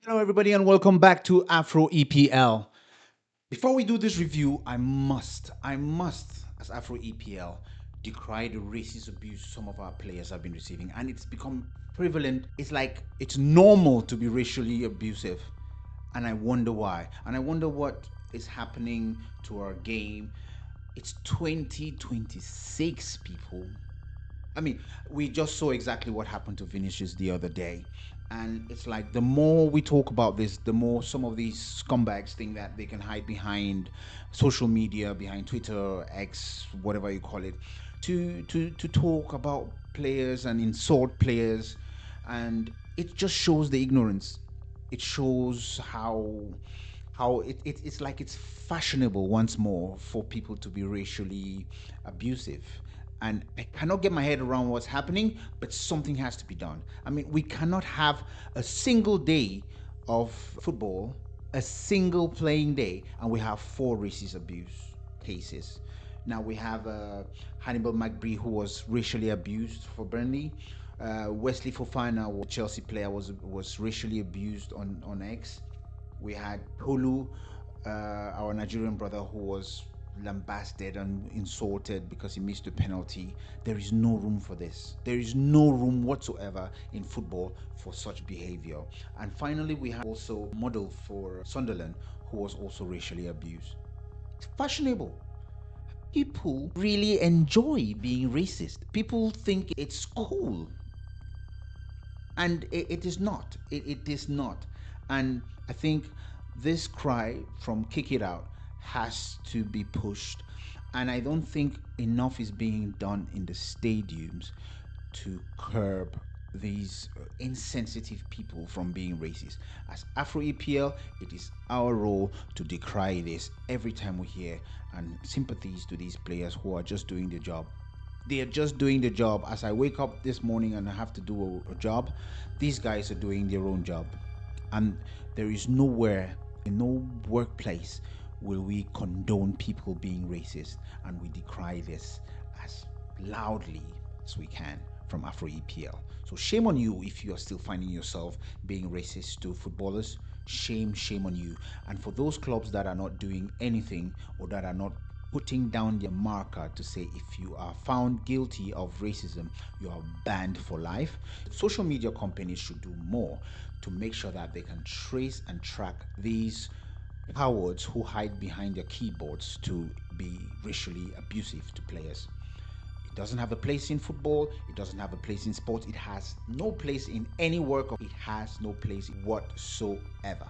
Hello, everybody, and welcome back to Afro EPL. Before we do this review, I must, as Afro EPL, decry the racist abuse some of our players have been receiving, and it's become prevalent. It's like it's normal to be racially abusive, and I wonder why. And I wonder what is happening to our game. It's 2026, people. I mean, we just saw exactly what happened to Vinicius the other day. And it's like the more we talk about this, the more some of these scumbags think that they can hide behind social media, behind Twitter, X, whatever you call it, to talk about players and insult players. And it just shows the ignorance. It shows how it's like it's fashionable once more for people to be racially abusive. And I cannot get my head around what's happening, but something has to be done. I mean, we cannot have a single day of football, a single playing day, and we have four racist abuse cases. Now we have Hannibal McBree, who was racially abused for Burnley. Wesley Fofana, a Chelsea player, was racially abused on X. We had Tolu, our Nigerian brother, who was lambasted and insulted because he missed a penalty. There is no room for this. There is no room whatsoever in football for such behavior. And finally, we have also model for Sunderland, who was also racially abused. It's fashionable. People really enjoy being racist. People think it's cool, and it is not. It is not. And I think this cry from kick it out has to be pushed, and I don't think enough is being done in the stadiums to curb these insensitive people from being racist. As Afro EPL, it is our role to decry this every time we hear, and sympathies to these players who are just doing the job. They are just doing the job. As I wake up this morning and I have to do a job, these guys are doing their own job. And there is nowhere, in no workplace, will we condone people being racist. And we decry this as loudly as we can from Afro EPL. So shame on you if you are still finding yourself being racist to footballers. Shame on you. And for those clubs that are not doing anything or that are not putting down their marker to say if you are found guilty of racism, you are banned for life. Social media companies should do more to make sure that they can trace and track these cowards who hide behind their keyboards to be racially abusive to players. It doesn't have a place in football. It doesn't have a place in sports. It has no place in any work. It has no place whatsoever.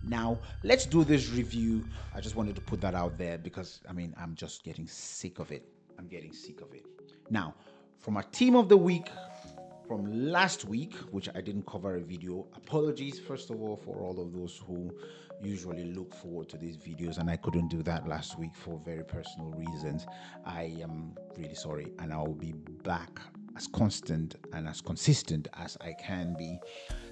Now, let's do this review. I just wanted to put that out there because, I mean, I'm just getting sick of it. I'm getting sick of it. Now, from our team of the week from last week, which I didn't cover a video, apologies, first of all, for all of those who usually look forward to these videos, and I couldn't do that last week for very personal reasons. I am really sorry, and I'll be back as constant and as consistent as I can be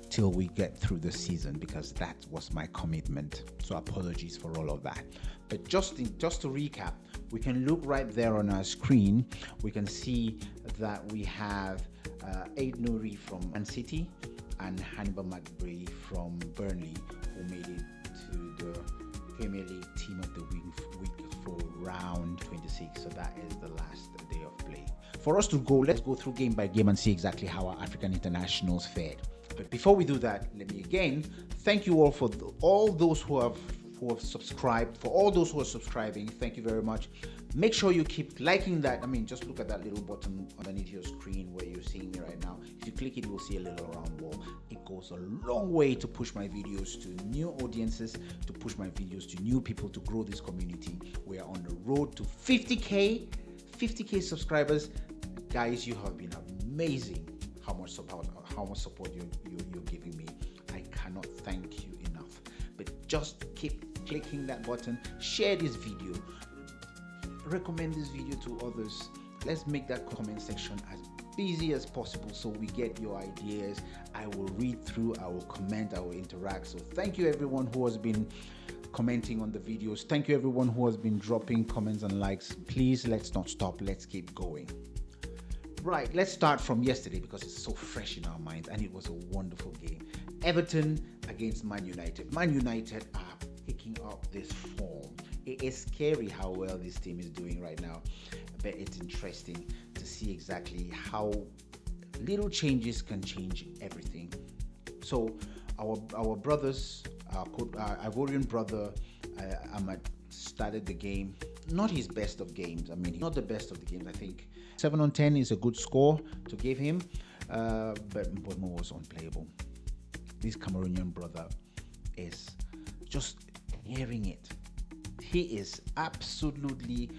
till we get through the season, because that was my commitment. So apologies for all of that. But just to recap, we can look right there on our screen. We can see that we have Aid Nouri from Man City and Hannibal McBree from Burnley, who made it to the Premier League Team of the Week for round 26. So that is the last day of play. For us to go, let's go through game by game and see exactly how our African internationals fared. But before we do that, let me again thank you all for all those who have subscribed. For all those who are subscribing, thank you very much. Make sure you keep liking that. I mean, just look at that little button underneath your screen where you're seeing me right now. If you click it, you'll see a little round ball. It goes a long way to push my videos to new audiences, to push my videos to new people, to grow this community. We are on the road to 50k subscribers. Guys, you have been amazing. How much support you're giving me. I cannot thank you enough. But just keep clicking that button, share this video, recommend this video to others. Let's make that comment section as busy as possible so we get your ideas. I will read through, I will comment, I will interact. So thank you everyone who has been commenting on the videos. Thank you everyone who has been dropping comments and likes. Please, let's not stop. Let's keep going. Right, let's start from yesterday because it's so fresh in our minds, and it was a wonderful game. Everton against Man United. Man United are picking up this form. It is scary how well this team is doing right now, but it's interesting to see exactly how little changes can change everything. So our brothers, our Ivorian brother Ahmad started the game. Not his best of games. I mean, not the best of the games. I think 7 on 10 is a good score to give him, but Mbeumo was unplayable. This Cameroonian brother is just hearing it. He is absolutely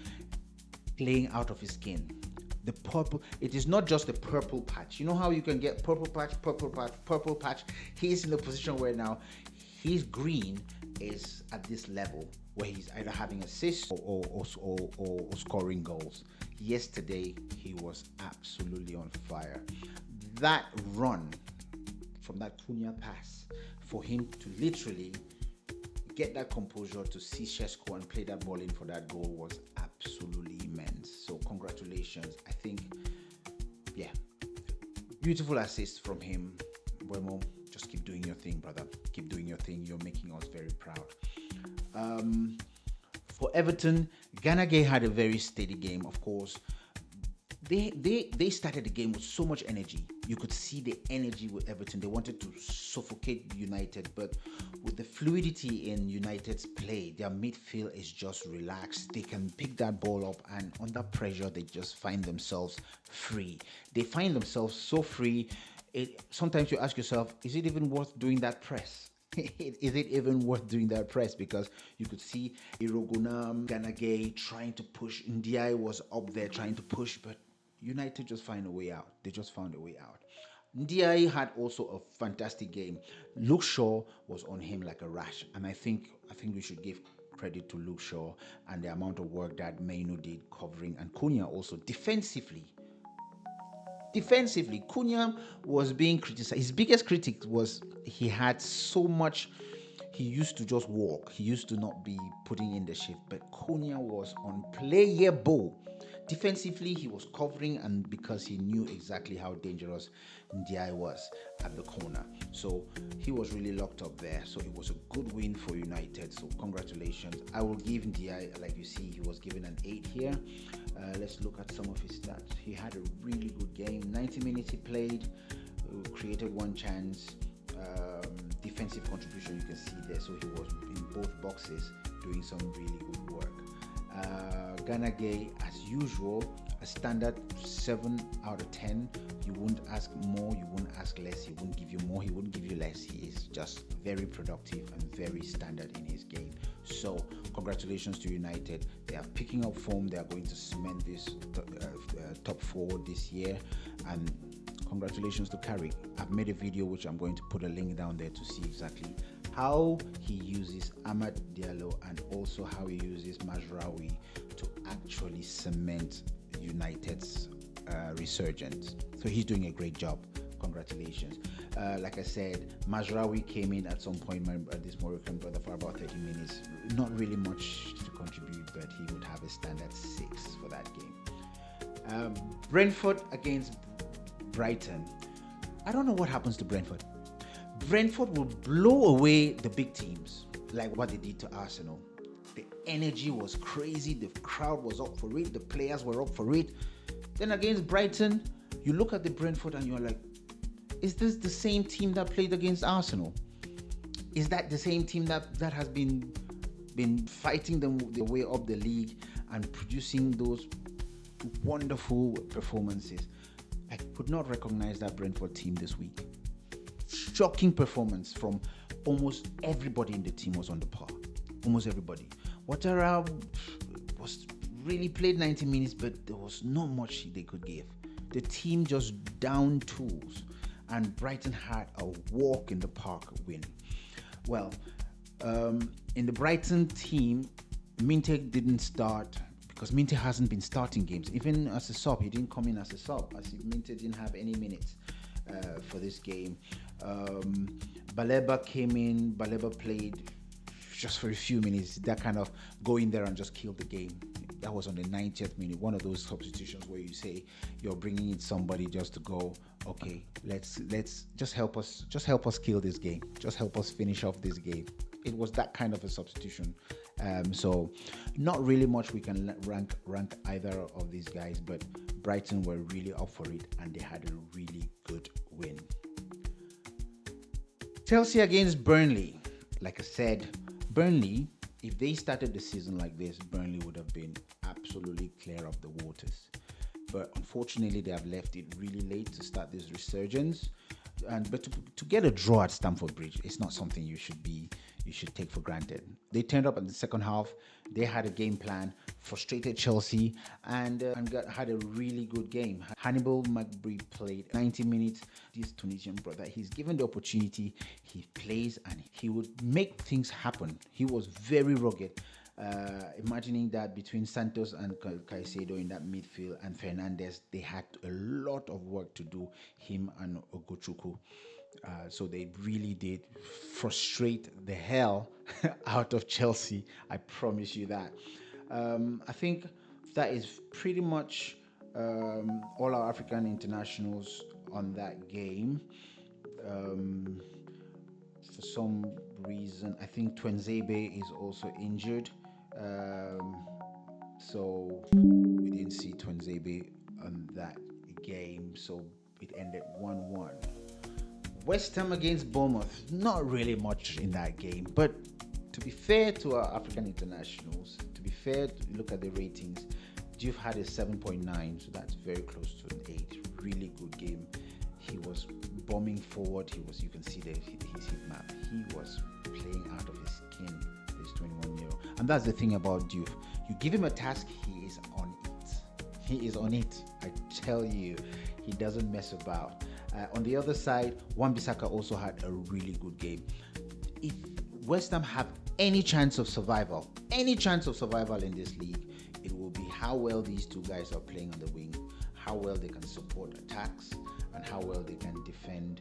playing out of his skin. The purple, it is not just the purple patch. You know how you can get purple patch, purple patch, purple patch? He's in a position where now his green is at this level where he's either having assists or scoring goals. Yesterday, he was absolutely on fire. That run from that Cunha pass, for him to literally get that composure to see Shesko and play that ball in for that goal was absolutely immense. So congratulations. I think, yeah, beautiful assist from him. Mbeumo, just keep doing your thing, brother. Keep doing your thing. You're making us very proud. For Everton, Ganagay had a very steady game, of course. They started the game with so much energy. You could see the energy with Everton. They wanted to suffocate United, but with the fluidity in United's play, their midfield is just relaxed. They can pick that ball up, and under pressure, they just find themselves free. They find themselves so free. Sometimes you ask yourself, is it even worth doing that press? Is it even worth doing that press? Because you could see Irogunam, Ganagay trying to push. Ndiaye was up there trying to push, but United just find a way out. They just found a way out. Ndiaye had also a fantastic game. Luke Shaw was on him like a rash, and I think we should give credit to Luke Shaw and the amount of work that Mainu did covering, and Cunha also defensively. Defensively, Cunha was being criticized. His biggest critic was he had so much. He used to just walk. He used to not be putting in the shift. But Cunha was unplayable. Defensively, he was covering, and because he knew exactly how dangerous Ndiaye was at the corner. So he was really locked up there. So it was a good win for United. So congratulations. I will give Ndiaye, like you see, he was given an 8 here. Let's look at some of his stats. He had a really good game. 90 minutes he played, created one chance. Defensive contribution, you can see there. So he was in both boxes doing some really good work. Ganagay, as usual, a standard 7 out of 10. You wouldn't ask more, you wouldn't ask less. He wouldn't give you more, he wouldn't give you less. He is just very productive and very standard in his game. So congratulations to United. They are picking up form. They are going to cement this top 4 this year, and congratulations to Carrick. I've made a video which I'm going to put a link down there to see exactly how he uses Amad Diallo and also how he uses Mazraoui to actually cement United's resurgence. So he's doing a great job. Congratulations. Like I said, Mazraoui came in at some point, this Moroccan brother, for about 30 minutes. Not really much to contribute, but he would have a standard 6 for that game. Brentford against Brighton. I don't know what happens to Brentford. Brentford will blow away the big teams like what they did to Arsenal. The energy was crazy. The crowd was up for it. The players were up for it. Then against Brighton, you look at the Brentford and you're like, is this the same team that played against Arsenal? Is that the same team that has been fighting them their way up the league and producing those wonderful performances? I could not recognize that Brentford team this week. Shocking performance from almost everybody in the team was on the par. Almost everybody. Ouattara was really played 90 minutes, but there was not much they could give. The team just downed tools, and Brighton had a walk in the park win. Well, in the Brighton team, Minte didn't start because Minte hasn't been starting games. Even as a sub, he didn't come in as a sub, as if Minte didn't have any minutes for this game. Baleba came in. Baleba played just for a few minutes. That kind of go in there and just kill the game. That was on the 90th minute. One of those substitutions where you say you're bringing in somebody just to go okay, let's just help us kill this game, just help us finish off this game. It was that kind of a substitution. So not really much we can rank either of these guys, but Brighton were really up for it and they had a really good win. Chelsea against Burnley. Like I said, Burnley, if they started the season like this, Burnley would have been absolutely clear of the waters. But unfortunately, they have left it really late to start this resurgence. But to get a draw at Stamford Bridge, it's not something you should take for granted. They turned up in the second half. They had a game plan, frustrated Chelsea, and had a really good game. Hannibal McBride played 90 minutes. This Tunisian brother, he's given the opportunity, he plays, and he would make things happen. He was very rugged. Imagining that between Santos and Caicedo in that midfield and Fernandes, they had a lot of work to do, him and Ogochukwu. So they really did frustrate the hell out of Chelsea. I promise you that. I think that is pretty much all our African internationals on that game. For some reason, I think Twenzebe is also injured. So we didn't see Twenzebe on that game. So it ended 1-1. West Ham against Bournemouth. Not really much in that game. But to be fair to our African internationals, to be fair, look at the ratings. Diouf had a 7.9, so that's very close to an 8. Really good game. He was bombing forward. You can see his heat map. He was playing out of his skin, this 21-year-old. And that's the thing about Diouf. You give him a task, he is on it. He is on it. I tell you, he doesn't mess about. On the other side, Wan-Bissaka also had a really good game. If West Ham have any chance of survival in this league, it will be how well these two guys are playing on the wing, how well they can support attacks, and how well they can defend,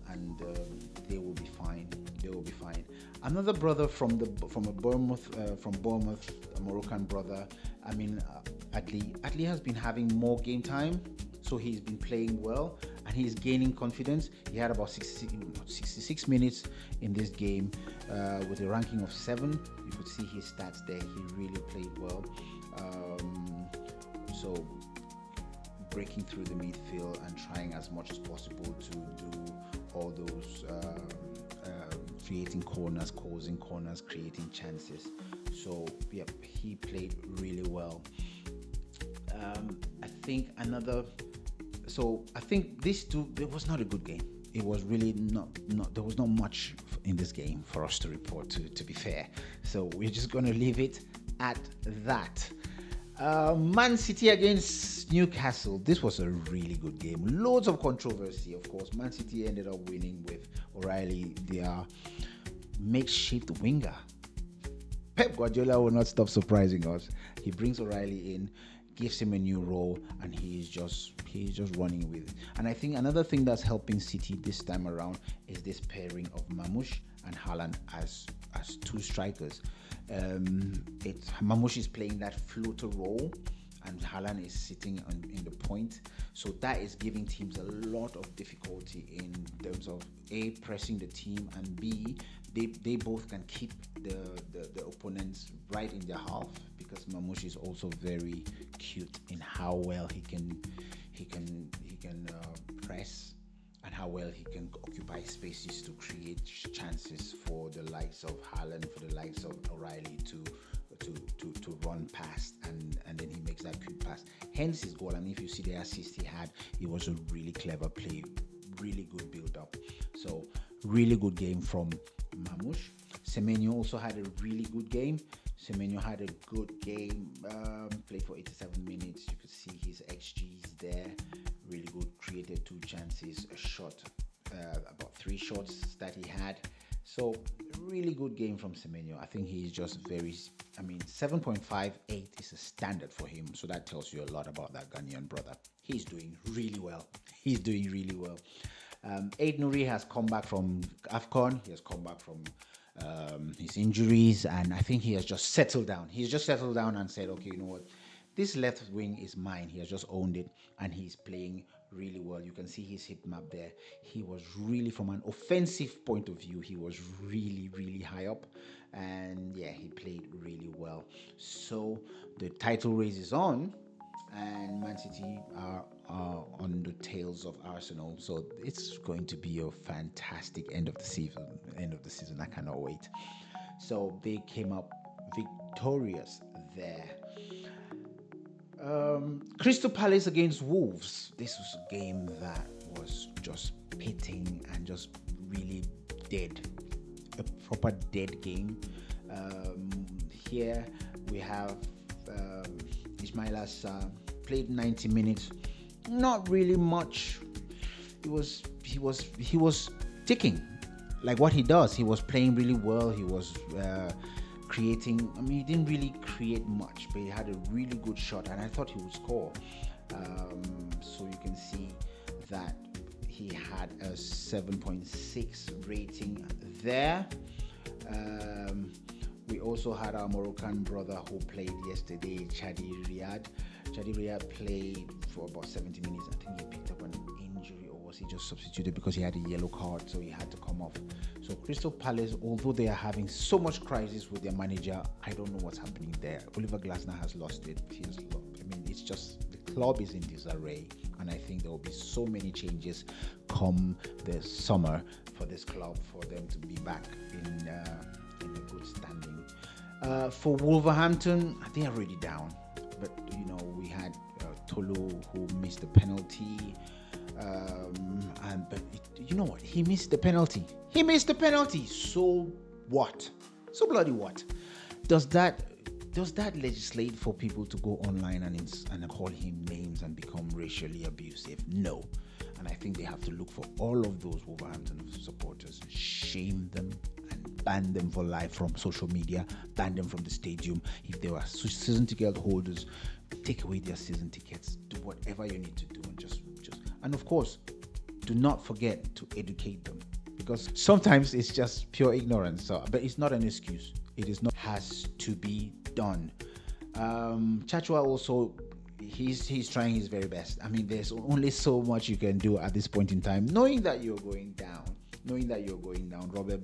and they will be fine. They will be fine. Another brother from Bournemouth, a Moroccan brother. Adli has been having more game time, so he's been playing well and he's gaining confidence. He had about 66 minutes in this game with a ranking of 7. You could see his stats there. He really played well. So breaking through the midfield and trying as much as possible to do all those creating corners, causing corners, creating chances. So yeah, he played really well. I think these two, it was not a good game. It was really not there was not much in this game for us to report, to be fair. So we're just going to leave it at that. Man City against Newcastle. This was a really good game. Loads of controversy, of course. Man City ended up winning with O'Reilly, their makeshift winger. Pep Guardiola will not stop surprising us. He brings O'Reilly in, gives him a new role, and he's just running with it. And I think another thing that's helping City this time around is this pairing of Marmoush and Haaland as two strikers. Marmoush is playing that floater role, and Haaland is sitting in the point. So that is giving teams a lot of difficulty in terms of A, pressing the team, and B, they both can keep the opponents right in their half, because Marmoush is also very cute in how well he can press and how well he can occupy spaces to create chances for the likes of Haaland, for the likes of O'Reilly to run past, and then he makes that quick pass. Hence his goal. And if you see the assist he had, it was a really clever play, really good build up. So really good game from Marmoush. Semenyo also had a really good game. Semenyo had a good game, played for 87 minutes. You could see his XGs there. Really good, created 2 chances, a shot, about 3 shots that he had. So really good game from Semenyo. I think he's just 7.58 is a standard for him. So that tells you a lot about that Ghanaian brother. He's doing really well. Aid Nouri has come back from AFCON. He has come back from his injuries, and I think he has just settled down. He's just settled down and said, okay, you know what? This left wing is mine. He has just owned it, and he's playing really well. You can see his heat map there. He was really, from an offensive point of view, he was really, really high up. And yeah, he played really well. So the title race is on, and Man City are on the tails of Arsenal. So it's going to be a fantastic end of the season. I cannot wait. So they came up victorious there. Crystal Palace against Wolves. This was a game that was just pitting and just really dead. A proper dead game. Here we have Ismail Assar played 90 minutes. Not really much. He was ticking like what he does. He was playing really well. He was creating. I mean, he didn't really create much, but he had a really good shot, and I thought he would score. So you can see that he had a 7.6 rating there. We also had our Moroccan brother who played yesterday, Chadi Riyad. Chadi Riyad played for about 70 minutes. I think he picked up an injury, or was he just substituted because he had a yellow card, so he had to come off. So Crystal Palace, although they are having so much crisis with their manager, I don't know what's happening there. Oliver Glasner has lost it. It's just the club is in disarray, and I think there will be so many changes come the summer for this club for them to be back in a good standing. For Wolverhampton, they are already down, but we had Tolu who missed the penalty. But you know what? He missed the penalty. So what? So bloody what? Does that legislate for people to go online and call him names and become racially abusive? No. And I think they have to look for all of those Wolverhampton supporters, shame them, and ban them for life from social media, ban them from the stadium. If they were season ticket holders, take away their season tickets. Do whatever you need to do, and of course, do not forget to educate them, because sometimes it's just pure ignorance. But it's not an excuse. It is not. Has to be done. Chachua also, he's trying his very best. I mean, there's only so much you can do at this point in time, knowing that you're going down. Robert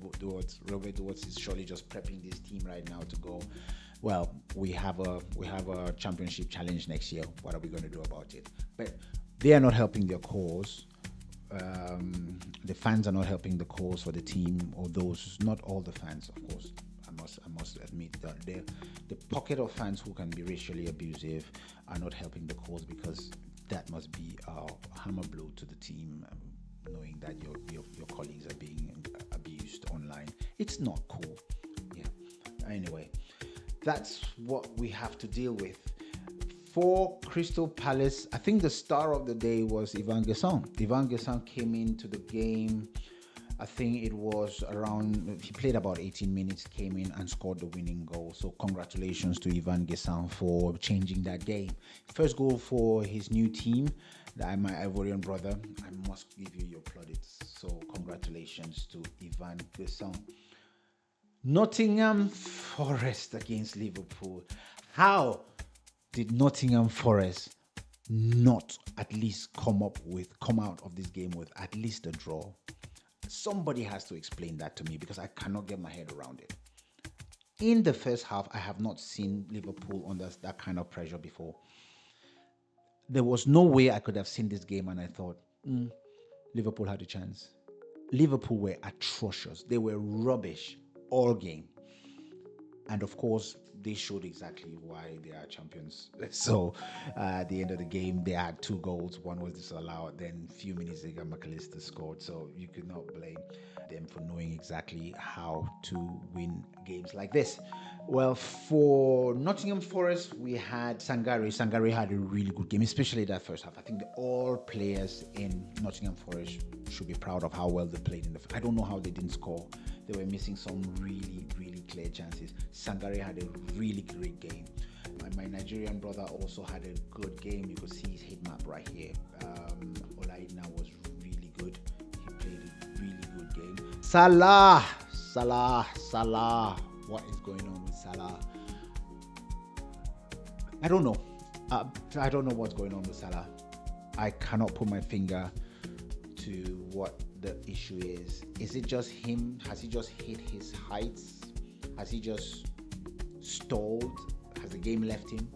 Edwards is surely just prepping this team right now to go. Well, we have a championship challenge next year. What are we going to do about it? But they are not helping their cause. The fans are not helping the cause for the team, or those, not all the fans, of course. I must admit that the pocket of fans who can be racially abusive are not helping the cause, because that must be a hammer blow to the team, knowing that your colleagues are being abused online. It's not cool. Yeah. Anyway, that's what we have to deal with. For Crystal Palace, I think the star of the day was Ivan Gesson. Ivan Gesson came into the game, I think it was he played about 18 minutes, came in and scored the winning goal. So congratulations to Ivan Gesson for changing that game. First goal for his new team, my Ivorian brother. I must give you your plaudits. So congratulations to Ivan Gesson. Nottingham Forest against Liverpool. How did Nottingham Forest not at least come out of this game with at least a draw? Somebody has to explain that to me, because I cannot get my head around it. In the first half, I have not seen Liverpool under that kind of pressure before. There was no way I could have seen this game and I thought, Liverpool had a chance. Liverpool were atrocious. They were rubbish all game. And of course, they showed exactly why they are champions. So at the end of the game, they had 2 goals. One was disallowed. Then a few minutes later, McAllister scored. So you could not blame them for knowing exactly how to win games like this. Well, for Nottingham Forest, we had Sangare. Sangare had a really good game, especially that first half. I think all players in Nottingham Forest should be proud of how well they played I don't know how they didn't score. They were missing some really, really clear chances. Sangare had a really great game. My Nigerian brother also had a good game. You could see his heat map right here. Olaina was really good. He played a really good game. Salah. What is going on with Salah? I don't know. I don't know what's going on with Salah. I cannot put my finger to what the issue is. Is it just him? Has he just hit his heights? Has he just stalled? Has the game left him?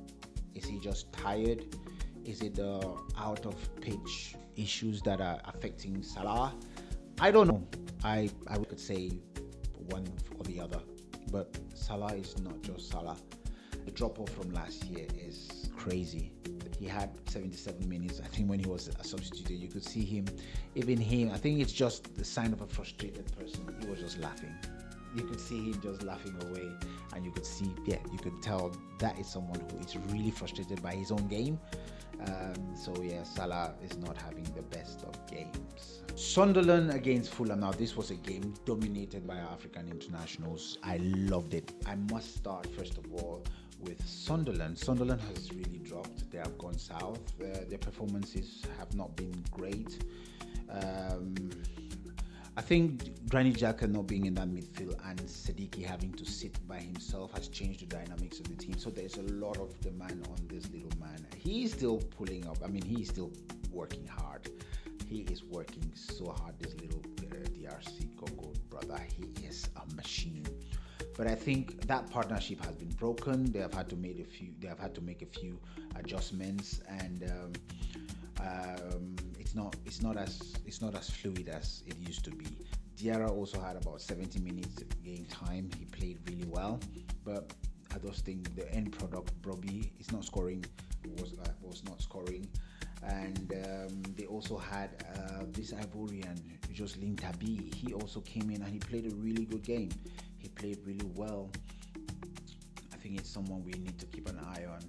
Is he just tired? Is it the out of pitch issues that are affecting Salah? I don't know. I could say one or the other, but Salah is not just Salah. The drop off from last year is crazy. He had 77 minutes. I think when he was substituted, you could see him, even him. I think it's just the sign of a frustrated person. He was just laughing. You could see him just laughing away, and you could see, you could tell that is someone who is really frustrated by his own game. Salah is not having the best of games. Sunderland against Fulham. Now, this was a game dominated by our African internationals. I loved it. I must start, first of all, with Sunderland. Sunderland has really dropped. They have gone south. Their performances have not been great. I think Granit Xhaka not being in that midfield and Siddiqui having to sit by himself has changed the dynamics of the team. So there's a lot of demand on this little man. He's still pulling up. I mean, he's still working hard. He is working so hard, this little DRC Congo brother. He is a machine. But I think that partnership has been broken. They have had to make a few adjustments, and it's not as fluid as it used to be. Diarra also had about 70 minutes game time. He played really well, but I just think the end product, Brobbey, is not scoring. Was not scoring, and they also had this Ivorian Jocelyn Tabi. He also came in and he played a really good game. He played really well. I think it's someone we need to keep an eye on.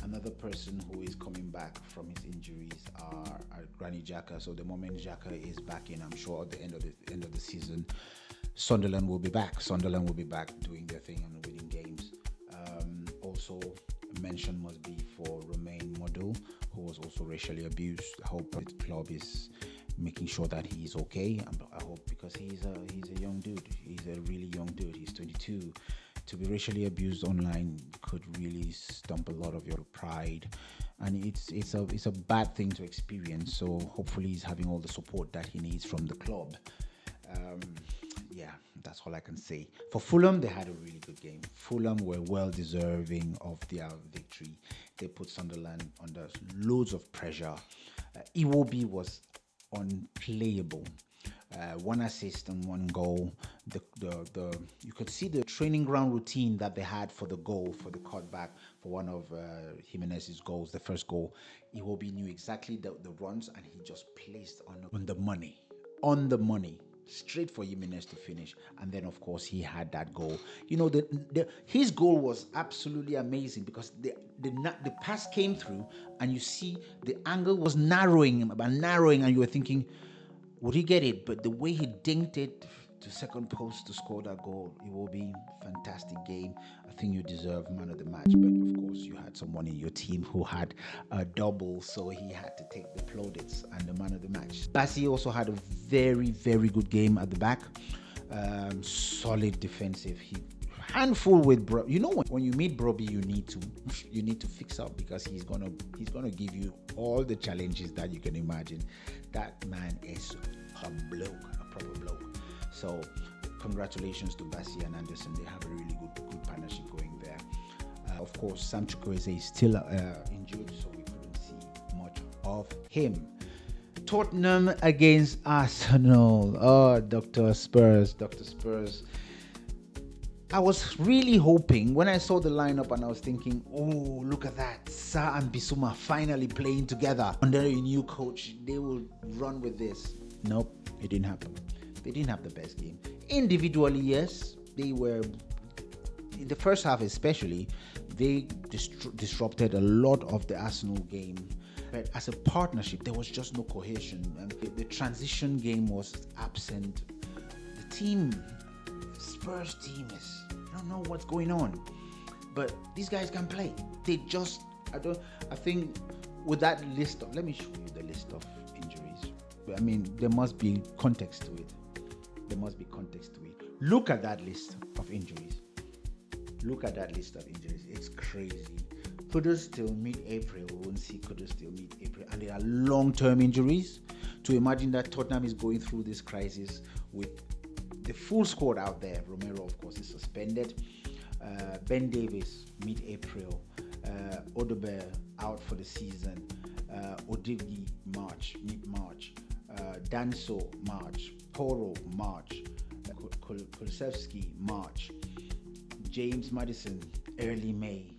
Another person who is coming back from his injuries are Granit Xhaka. So the moment Xhaka is back in, I'm sure at the end of the season, Sunderland will be back. Sunderland will be back doing their thing and winning games. Also, a mention must be for Romain Modou, who was also racially abused. I hope the club is making sure that he's okay. I hope, because he's a young dude. He's a really young dude. He's 22. To be racially abused online could really stump a lot of your pride, and it's a bad thing to experience. So hopefully he's having all the support that he needs from the club. That's all I can say. For Fulham, they had a really good game. Fulham were well deserving of their victory. They put Sunderland under loads of pressure. Iwobi was unplayable. One assist and one goal. You could see the training ground routine that they had for the goal, for the cutback, for one of Jimenez's goals, the first goal. Iwobi knew exactly the runs, and he just placed on the money, straight for Jimenez to finish. And then, of course, he had that goal. His goal was absolutely amazing, because the pass came through, and you see the angle was narrowing, and you were thinking, would he get it? But the way he dinked it to second post to score that goal, it will be a fantastic game. I think you deserve man of the match, but of course you had someone in your team who had a double, so he had to take the plaudits and the man of the match. Bassey also had a very, very good game at the back. Solid defensive. Handful with bro. When you meet Brobbey, you need to fix up, because he's gonna give you all the challenges that you can imagine. That man is a proper bloke. So congratulations to Bassey and Anderson. They have a really good partnership going there. Of course, Sam Chukwueze is still injured, so we couldn't see much of him. Tottenham against Arsenal. Oh, Dr. Spurs. I was really hoping, when I saw the lineup, and I was thinking, oh, look at that. Sarr and Bissouma finally playing together. Under a new coach, they will run with this. Nope, it didn't happen. They didn't have the best game. Individually, yes, they were, in the first half especially, they disrupted a lot of the Arsenal game. But as a partnership, there was just no cohesion. And the transition game was absent. Spurs team I don't know what's going on, but these guys can play. I think with that list let me show you the list of injuries. I mean, there must be context to it. Look at that list of injuries. It's crazy. Kudus till mid-April. We won't see Kudus till mid-April. And there are long-term injuries. To imagine that Tottenham is going through this crisis with the full squad out there. Romero, of course, is suspended. Ben Davies, mid-April. Odebear out for the season. Odigi, mid-March. Danso, March. Poro, March. Kulusevski, March. James Maddison, early May.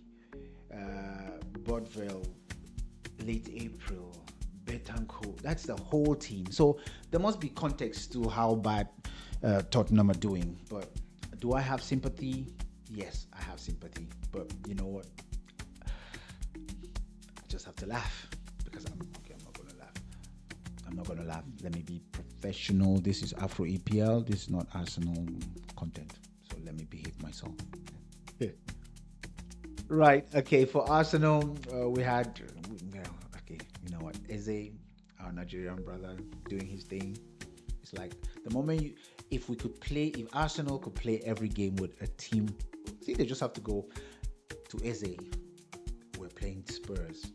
Bodville, late April. Betancourt. That's the whole team. So there must be context to how bad Tottenham are doing. But do I have sympathy? Yes, I have sympathy. But you know what? I just have to laugh because I'm not going to laugh. I'm not going to laugh. Let me be professional. This is Afro EPL. This is not Arsenal content. So let me behave myself. Right. Okay. For Arsenal, we had, you know what? Eze, our Nigerian brother, doing his thing. It's like the moment if Arsenal could play every game with a team, see, they just have to go to Eze. We're playing Spurs.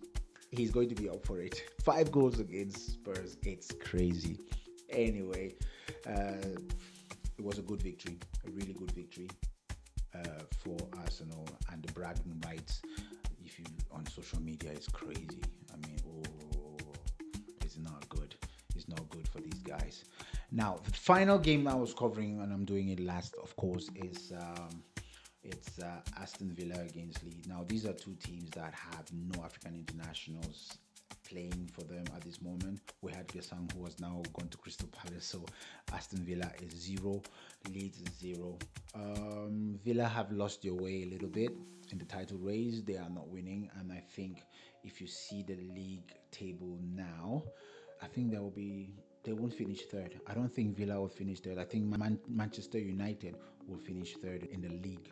He's going to be up for it. 5 goals against Spurs. It's crazy. Anyway, it was a good victory, a really good victory for Arsenal, and the bragging rights, if you on social media, is crazy. I mean, it's not good. It's not good for these guys. Now, the final game I was covering, and I'm doing it last, of course, is it's Aston Villa against Leeds. Now, these are two teams that have no African internationals playing for them at this moment. We had Gesang, who has now gone to Crystal Palace, so Aston Villa is 0, Leeds is 0. Villa have lost their way a little bit in the title race. They are not winning, and I think if you see the league table now, I think they won't finish third. I don't think Villa will finish third. I think Manchester United will finish third in the league.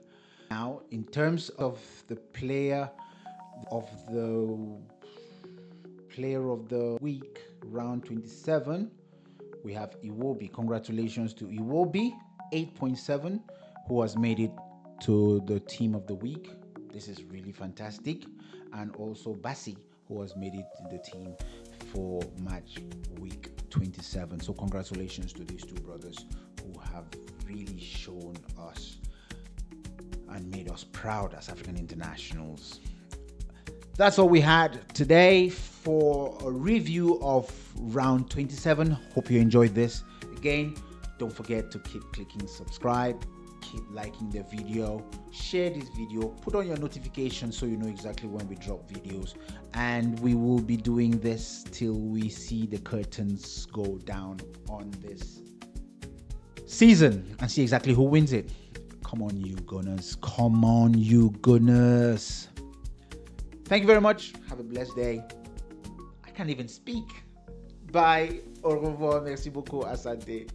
Now, in terms of the player of the week, round 27, we have Iwobi. Congratulations to Iwobi, 8.7, who has made it to the team of the week. This is really fantastic. And also Bassey, who has made it to the team for match week 27. So congratulations to these two brothers who have really shown us and made us proud as African internationals. That's all we had today for a review of round 27. Hope you enjoyed this. Again, don't forget to keep clicking subscribe, keep liking the video, share this video, put on your notifications so you know exactly when we drop videos. And we will be doing this till we see the curtains go down on this season and see exactly who wins it. Come on, you Gunners. Come on, you Gunners. Thank you very much. Have a blessed day. I can't even speak. Bye. Au revoir. Merci beaucoup. Asante.